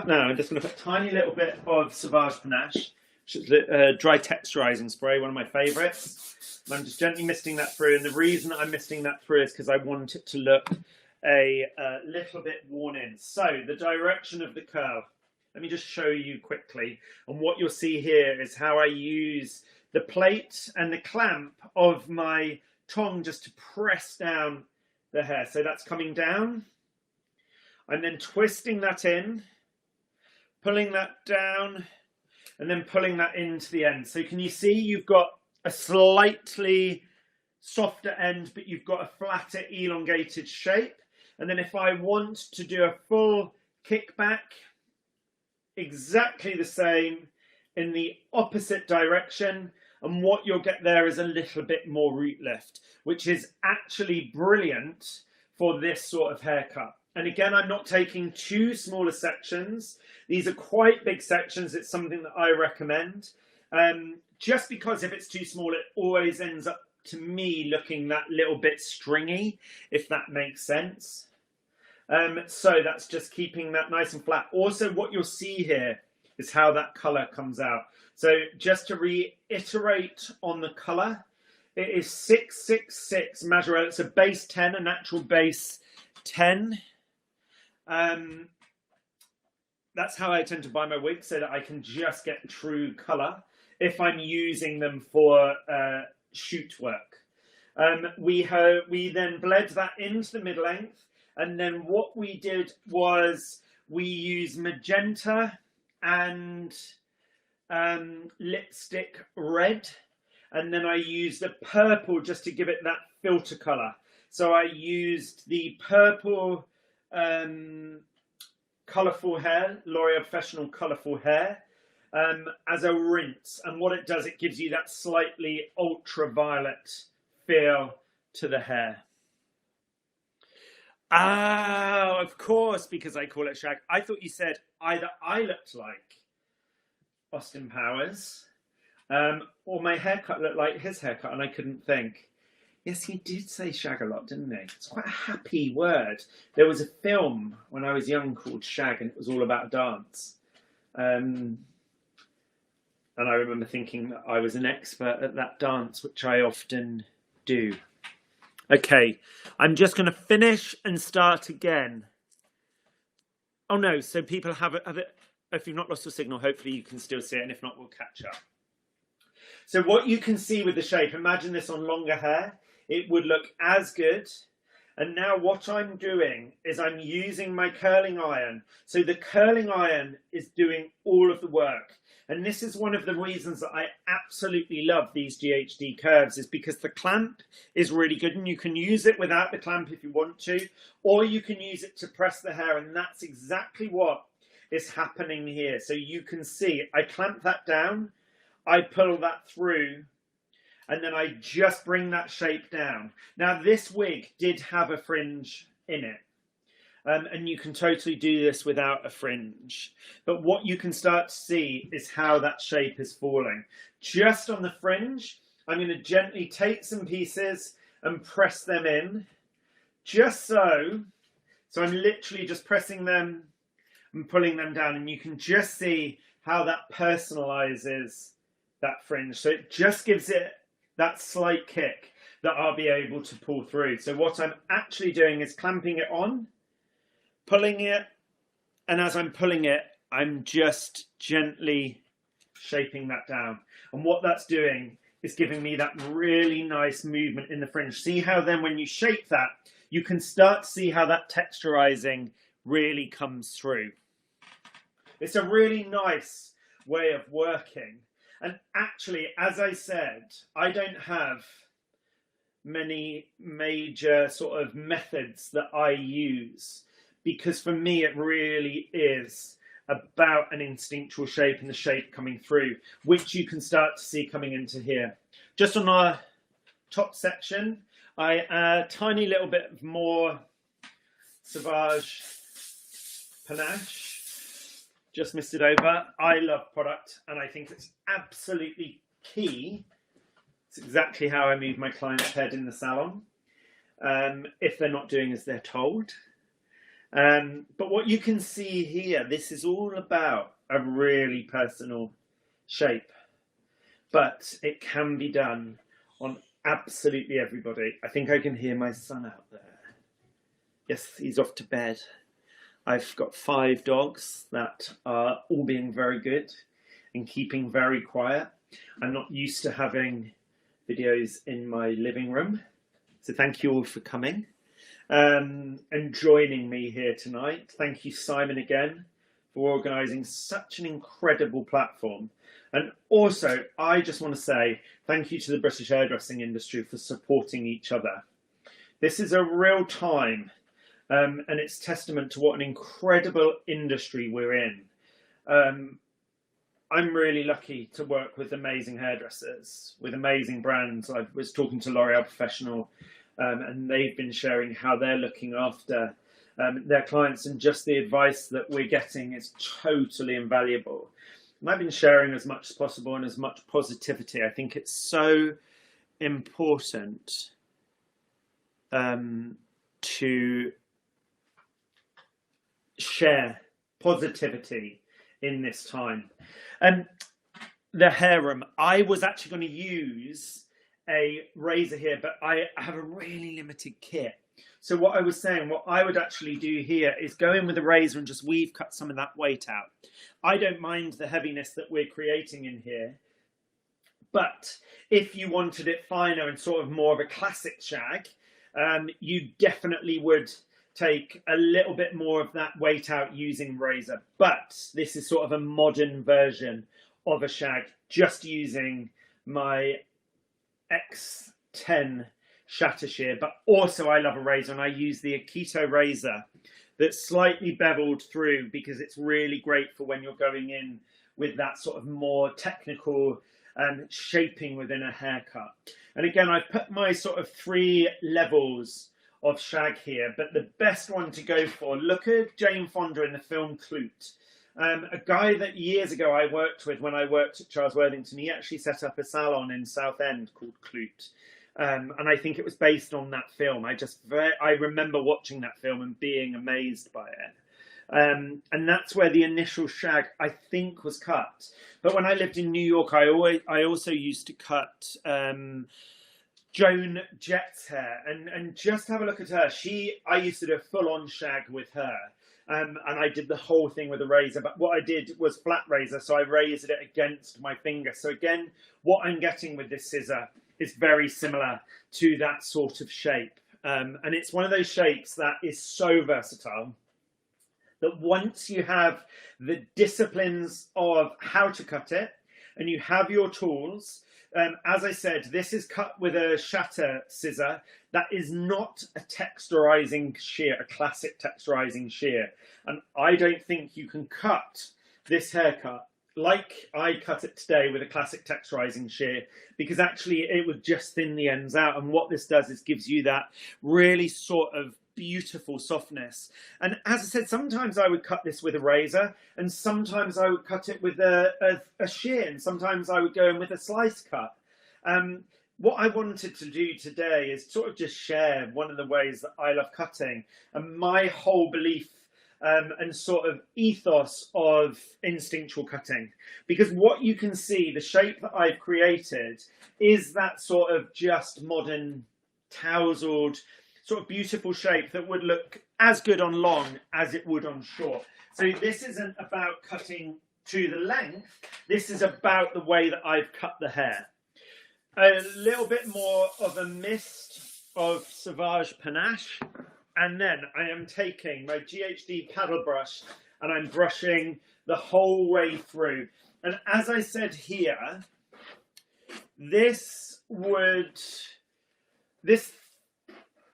No, I'm just going to put a tiny little bit of Sauvage Panache, which is a dry texturizing spray, one of my favourites. I'm just gently misting that through, and the reason that I'm misting that through is because I want it to look a little bit worn in. So, the direction of the curl. Let me just show you quickly. And what you'll see here is how I use the plate and the clamp of my tongue just to press down the hair. So that's coming down. I'm then twisting that in, pulling that down, and then pulling that into the end. So can you see you've got a slightly softer end, but you've got a flatter, elongated shape. And then if I want to do a full kickback, exactly the same in the opposite direction, and what you'll get there is a little bit more root lift, which is actually brilliant for this sort of haircut. And again, I'm not taking too smaller sections. These are quite big sections. It's something that I recommend, just because if it's too small, it always ends up, to me, looking that little bit stringy, if that makes sense. So that's just keeping that nice and flat. Also, what you'll see here is how that colour comes out. So just to reiterate on the colour, it is 666 Majorelle. It's a base 10, a natural base 10. That's how I tend to buy my wigs, so that I can just get true colour if I'm using them for shoot work. We then bled that into the mid-length. And then what we did was we used magenta and lipstick red. And then I used a purple just to give it that filter colour. So I used the purple colourful hair, L'Oreal Professional Colourful Hair, as a rinse. And what it does, it gives you that slightly ultraviolet feel to the hair. Oh, of course, because I call it shag. I thought you said either I looked like Austin Powers or my haircut looked like his haircut, and I couldn't think. Yes, he did say shag a lot, didn't he? It's quite a happy word. There was a film when I was young called Shag, and it was all about dance. And I remember thinking that I was an expert at that dance, which I often do. Okay, I'm just going to finish and start again. Oh no, so people have it. If you've not lost your signal, hopefully you can still see it, and if not, we'll catch up. So what you can see with the shape, imagine this on longer hair, it would look as good. And now what I'm doing is I'm using my curling iron. So the curling iron is doing all of the work. And this is one of the reasons that I absolutely love these GHD curves, is because the clamp is really good, and you can use it without the clamp if you want to, or you can use it to press the hair, and that's exactly what is happening here. So you can see I clamp that down, I pull that through, and then I just bring that shape down. Now this wig did have a fringe in it. And you can totally do this without a fringe. But what you can start to see is how that shape is falling. Just on the fringe, I'm going to gently take some pieces and press them in. Just so. So I'm literally just pressing them and pulling them down. And you can just see how that personalizes that fringe. So it just gives it that slight kick that I'll be able to pull through. So what I'm actually doing is clamping it on, pulling it, and as I'm pulling it, I'm just gently shaping that down. And what that's doing is giving me that really nice movement in the fringe. See how then when you shape that, you can start to see how that texturizing really comes through. It's a really nice way of working. And actually, as I said, I don't have many major sort of methods that I use, because for me it really is about an instinctual shape and the shape coming through, which you can start to see coming into here. Just on our top section, I add a tiny little bit more Sauvage Panache, just missed it over. I love product, and I think it's absolutely key. It's exactly how I move my client's head in the salon, if they're not doing as they're told. But what you can see here, this is all about a really personal shape, but it can be done on absolutely everybody. I think I can hear my son out there. Yes, he's off to bed. I've got 5 dogs that are all being very good and keeping very quiet. I'm not used to having videos in my living room, so thank you all for coming and joining me here tonight. Thank you, Simon, again for organising such an incredible platform. And also, I just want to say thank you to the British hairdressing industry for supporting each other. This is a real time, and it's testament to what an incredible industry we're in. I'm really lucky to work with amazing hairdressers, with amazing brands. I was talking to L'Oreal Professional, and they've been sharing how they're looking after their clients, and just the advice that we're getting is totally invaluable. And I've been sharing as much as possible and as much positivity. I think it's so important to share positivity in this time. The hair room, I was actually going to use a razor here, but I have a really limited kit. So what I was saying, what I would actually do here is go in with a razor and just weave cut some of that weight out. I don't mind the heaviness that we're creating in here, but if you wanted it finer and sort of more of a classic shag, you definitely would take a little bit more of that weight out using razor. But this is sort of a modern version of a shag, just using my X10 shatter shear. But also I love a razor, and I use the Akito razor that's slightly beveled through, because it's really great for when you're going in with that sort of more technical shaping within a haircut. And again, I've put my sort of 3 levels of shag here, but the best one to go for, look at Jane Fonda in the film Clute. A guy that years ago I worked with when I worked at Charles Worthington. He actually set up a salon in Southend called Clute, and I think it was based on that film. I remember watching that film and being amazed by it. And that's where the initial shag, I think, was cut. But when I lived in New York, I also used to cut Joan Jett's hair, and just have a look at her. I used to do a full-on shag with her, and I did the whole thing with a razor. But what I did was flat razor, so I raised it against my finger. So again, what I'm getting with this scissor is very similar to that sort of shape, and it's one of those shapes that is so versatile that once you have the disciplines of how to cut it and you have your tools, as I said, this is cut with a shatter scissor. That is not a texturizing shear, a classic texturizing shear. And I don't think you can cut this haircut like I cut it today with a classic texturizing shear, because actually it would just thin the ends out. And what this does is gives you that really sort of beautiful softness. And as I said, sometimes I would cut this with a razor, and sometimes I would cut it with a shear, and sometimes I would go in with a slice cut. What I wanted to do today is sort of just share one of the ways that I love cutting, and my whole belief and sort of ethos of instinctual cutting. Because what you can see, the shape that I've created, is that sort of just modern tousled sort of beautiful shape that would look as good on long as it would on short. So this isn't about cutting to the length, this is about the way that I've cut the hair. A little bit more of a mist of Sauvage Panache, and then I am taking my GHD paddle brush and I'm brushing the whole way through. And as I said here, this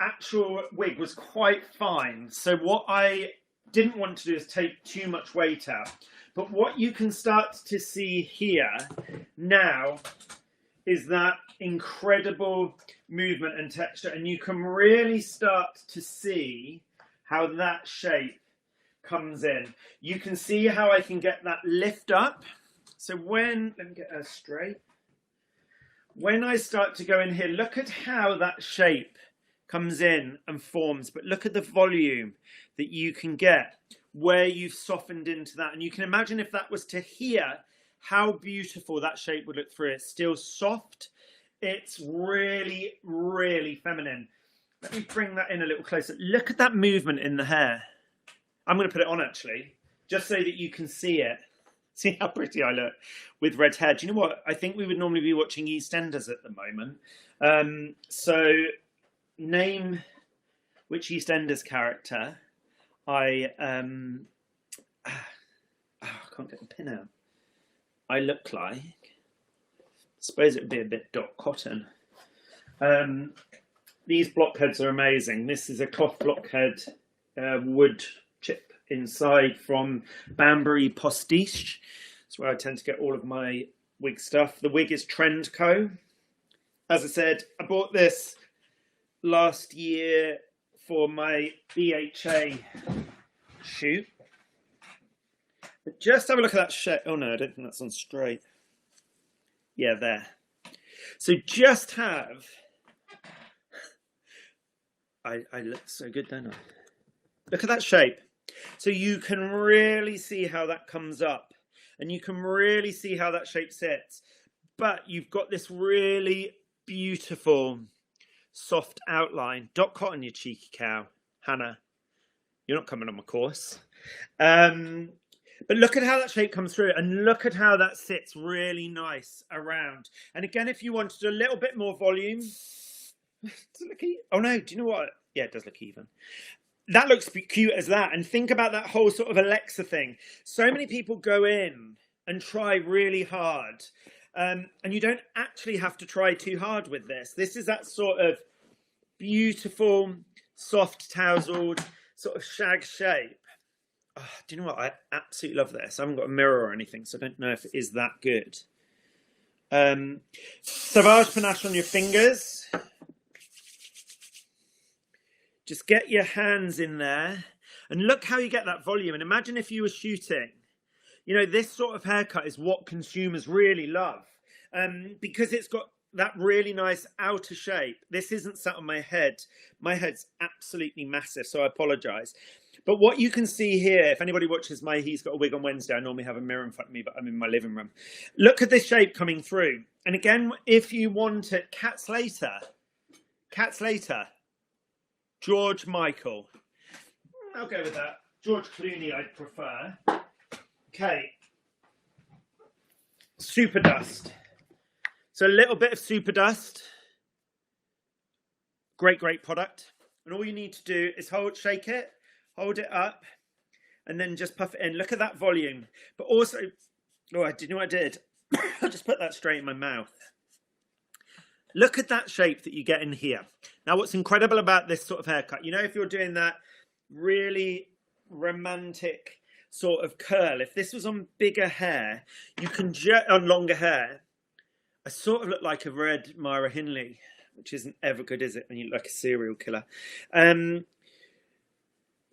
actual wig was quite fine. So what I didn't want to do is take too much weight out. But what you can start to see here now is that incredible movement and texture. And you can really start to see how that shape comes in. You can see how I can get that lift up. So let me get her straight. When I start to go in here, look at how that shape comes in and forms, but look at the volume that you can get where you've softened into that. And you can imagine if that was to here, how beautiful that shape would look through. It's still soft. It's really, really feminine. Let me bring that in a little closer. Look at that movement in the hair. I'm going to put it on actually, just so that you can see it. See how pretty I look with red hair. Do you know what? I think we would normally be watching EastEnders at the moment. So name which EastEnders character I can't get the pin out. I look like. I suppose it would be a bit Dot Cotton. These blockheads are amazing. This is a cloth blockhead wood chip inside from Banbury Postiche. That's where I tend to get all of my wig stuff. The wig is Trendco. As I said, I bought this last year for my BHA shoot. But just have a look at that shape. Oh no, I don't think that's on straight. Yeah, there. So just have... I look so good, don't I? Look at that shape. So you can really see how that comes up. And you can really see how that shape sits. But you've got this really beautiful, soft outline. Dot Cotton, you cheeky cow. Hannah, you're not coming on my course. But look at how that shape comes through. And look at how that sits really nice around. And again, if you wanted a little bit more volume... Does it look even? Oh no, do you know what? Yeah, it does look even. That looks cute as that. And think about that whole sort of Alexa thing. So many people go in and try really hard. And you don't actually have to try too hard with this. This is that sort of beautiful, soft tousled sort of shag shape. Oh, do you know what? I absolutely love this. I haven't got a mirror or anything, so I don't know if it is that good. Sauvage panache on your fingers. Just get your hands in there and look how you get that volume. And imagine if you were shooting. You know, this sort of haircut is what consumers really love because it's got that really nice outer shape. This isn't sat on my head. My head's absolutely massive, so I apologise. But what you can see here, if anybody watches my He's Got a Wig on Wednesday, I normally have a mirror in front of me, but I'm in my living room. Look at this shape coming through. And again, if you want it, Cat Slater, George Michael. I'll go with that. George Clooney, I'd prefer. Okay. Super dust. So a little bit of super dust. Great, great product. And all you need to do is shake it, hold it up, and then just puff it in. Look at that volume. But also, oh, do you know what I did? I just put that straight in my mouth. Look at that shape that you get in here. Now, what's incredible about this sort of haircut, you know, if you're doing that really romantic sort of curl, if this was on bigger hair, you can on longer hair, I sort of look like a red Myra Hindley, which isn't ever good, is it, when you look like a serial killer?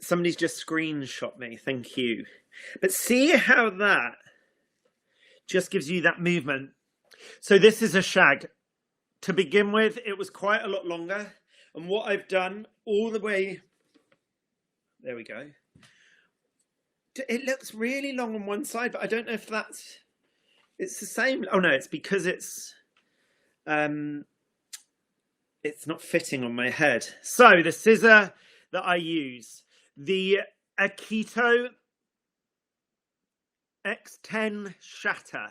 Somebody's just screenshot me, thank you. But see how that just gives you that movement. So this is a shag. To begin with, it was quite a lot longer. And what I've done all the way, there we go. It looks really long on one side, but I don't know if it's the same. Oh no, it's because it's not fitting on my head. So the scissor that I use, the Akito X10 Shatter.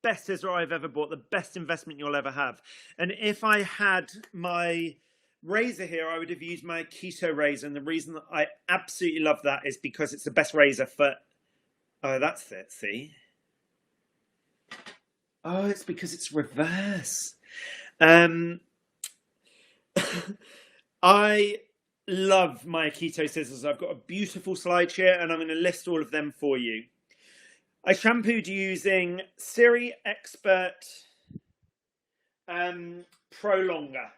Best scissor I've ever bought, the best investment you'll ever have. And if I had my razor here, I would have used my Keto razor. And the reason that I absolutely love that is because it's the best razor for... Oh, that's it, see? Oh, it's because it's reverse. Um, I love my keto scissors. I've got a beautiful slide here and I'm going to list all of them for you. I shampooed using Siri Expert Pro Longer.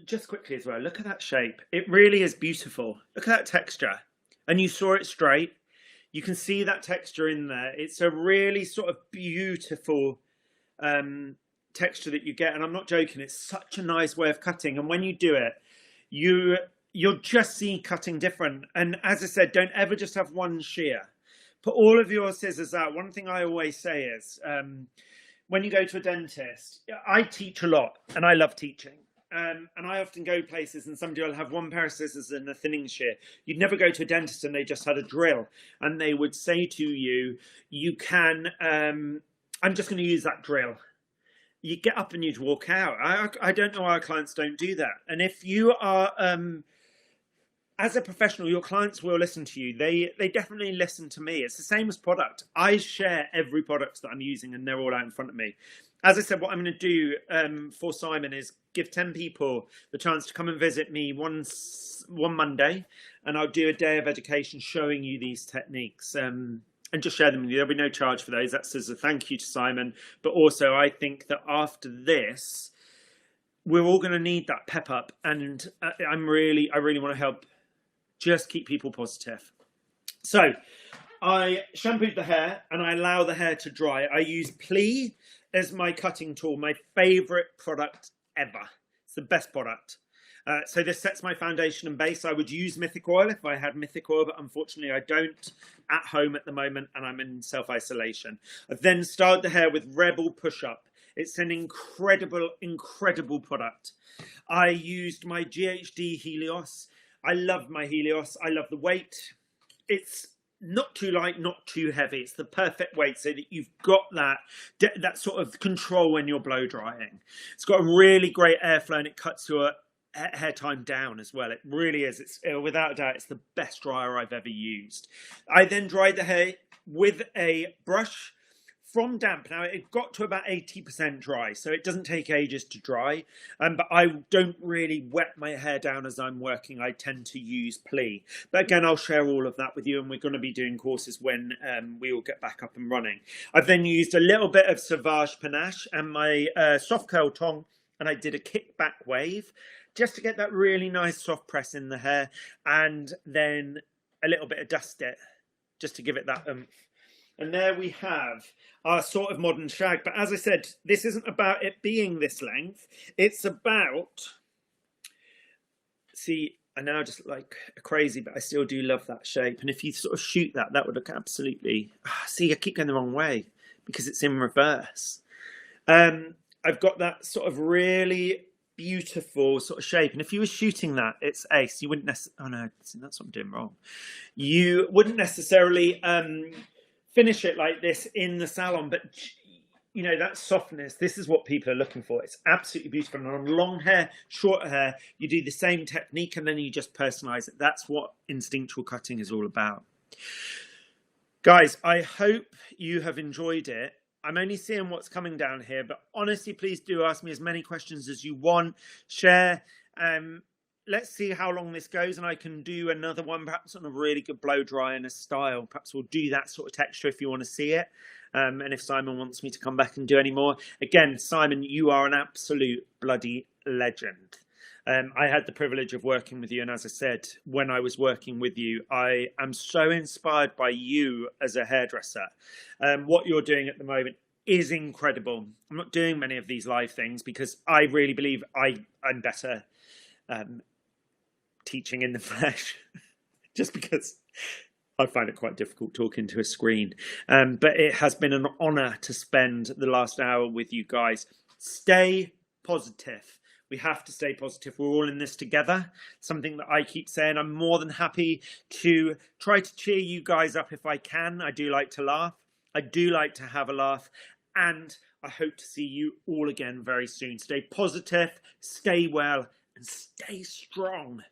Just quickly as well, look at that shape. It really is beautiful. Look at that texture. And you saw it straight. You can see that texture in there. It's a really sort of beautiful texture that you get. And I'm not joking, it's such a nice way of cutting. And when you do it, you'll just see cutting different. And as I said, don't ever just have one shear. Put all of your scissors out. One thing I always say is, when you go to a dentist, I teach a lot and I love teaching. And I often go places and somebody will have one pair of scissors and a thinning shear. You'd never go to a dentist and they just had a drill. And they would say to you, you can, I'm just going to use that drill. You get up and you'd walk out. I don't know why our clients don't do that. And if you are, as a professional, your clients will listen to you. They definitely listen to me. It's the same as product. I share every product that I'm using and they're all out in front of me. As I said, what I'm going to do for Simon is give 10 people the chance to come and visit me one Monday, and I'll do a day of education showing you these techniques and just share them with you. There'll be no charge for those. That's as a thank you to Simon. But also, I think that after this, we're all going to need that pep up, and I really want to help just keep people positive. So I shampooed the hair and I allow the hair to dry. I use Plee as my cutting tool, my favorite product ever. It's the best product. So this sets my foundation and base. I would use Mythic Oil if I had Mythic Oil, but unfortunately I don't at home at the moment and I'm in self-isolation. I've then started the hair with Rebel Push Up. It's an incredible product. I used my GHD Helios. I love my Helios. I love the weight. It's not too light, not too heavy. It's the perfect weight so that you've got that sort of control when you're blow drying. It's got a really great airflow and it cuts your hair time down as well. It really is. It's without a doubt, it's the best dryer I've ever used. I then dried the hair with a brush from damp. Now it got to about 80% dry, so it doesn't take ages to dry. But I don't really wet my hair down as I'm working. I tend to use Plee. But again, I'll share all of that with you, and we're going to be doing courses when we all get back up and running. I've then used a little bit of Sauvage Panache and my soft curl tong, and I did a kickback wave just to get that really nice soft press in the hair, and then a little bit of dust it just to give it that oomph. And there we have our sort of modern shag. But as I said, this isn't about it being this length. It's about, see, I now just like crazy, but I still do love that shape. And if you sort of shoot that, that would look absolutely, see, I keep going the wrong way because it's in reverse. I've got that sort of really beautiful sort of shape, and if you were shooting that, it's ace. You wouldn't necessarily, oh no, see, that's what I'm doing wrong. You wouldn't necessarily finish it like this in the salon, but you know, that softness, this is what people are looking for. It's absolutely beautiful. And on long hair, short hair, you do the same technique and then you just personalize it. That's what instinctual cutting is all about. Guys, I hope you have enjoyed it. I'm only seeing what's coming down here, but honestly, please do ask me as many questions as you want. Share. Let's see how long this goes, and I can do another one, perhaps on a really good blow dry in a style. Perhaps we'll do that sort of texture if you want to see it. And if Simon wants me to come back and do any more. Again, Simon, you are an absolute bloody legend. I had the privilege of working with you, and as I said, when I was working with you, I am so inspired by you as a hairdresser. What you're doing at the moment is incredible. I'm not doing many of these live things because I really believe I'm better teaching in the flesh, just because I find it quite difficult talking to a screen. But it has been an honor to spend the last hour with you guys. Stay positive. We have to stay positive. We're all in this together. Something that I keep saying. I'm more than happy to try to cheer you guys up if I can. I do like to laugh. I do like to have a laugh. And I hope to see you all again very soon. Stay positive, stay well, and stay strong.